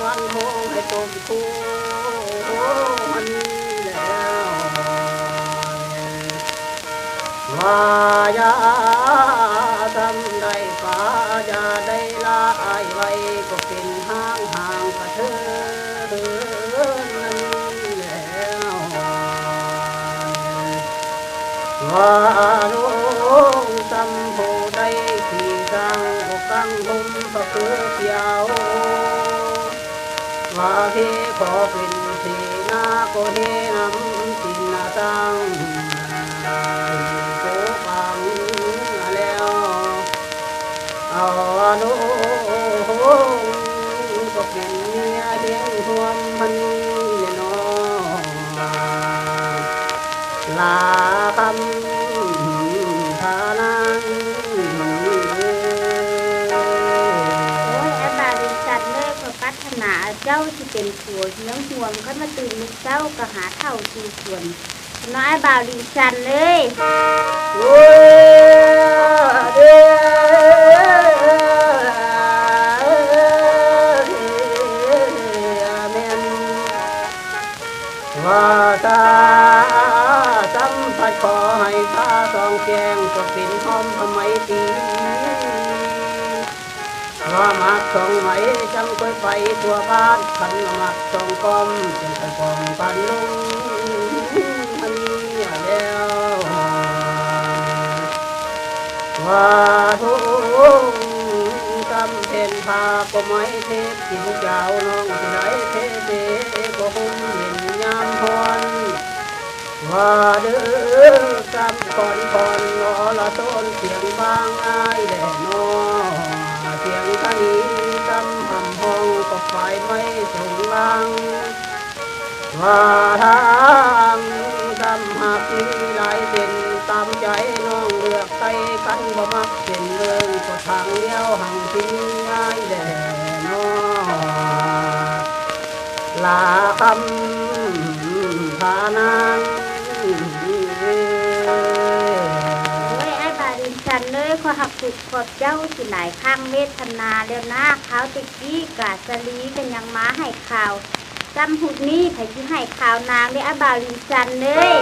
วันโมให้ตมคู่มันแล้ววายาทำได้ฟ้ายาได้ลาอายไว้ก็เป็นห้างห่างกระเทือนนั้นแล้วว่าลุงจำผู้ใดที่สังก็กังหุมก็คือเปียวว่าที่ขอเป็นสีนาก็เฮน้ำสินนาตังโกบังแล้วเอาลูกก็เป็นเมียเลี้ยงรวมมันเนาะลาคำทานังพัฒนาเจ้าที่เป็นผัวเนื้อห่วงก็มาตื่นลูกเจ้าก็หาเท่าที่ส่วนน้อยบ่าวดิฉันเลยว่าตาสัมผัสขอให้ตาสองแกงก็เป็นหอมทำไมตีว่ามักสองไหมจังเคยไปตัวบ้านขันมักสองกอมเป็นกระกองปันลุงมันแล้วว่าทุกกำเป็นพาก็ไม่เทพกินเจ้าน้องที่ไหนเทเดก็คงเห็นยามพรว่าเด้อกำก่อนนอละต้นเสียงบางอ้ายแดดนอเสียงตานีกำหำห้องก็ไฟไม่ส่งลังว่าทางกำหักมีหลายเส้นตามใจน้องเลือกไปกันบ่มักเส้นเรื่องก็ทางเดียวห่างทิ้งง่ายแด่นอลาคำทานังฉันเลยขอหักสุขขอบเจ้าสิหลายข้างเวทนาแล้วนะเขาตะกี้กาสลีกันยังม้าให้ข่าวจำหุดนี้ไผที่ให้ข่าวนางได้อาบาลินจันเลย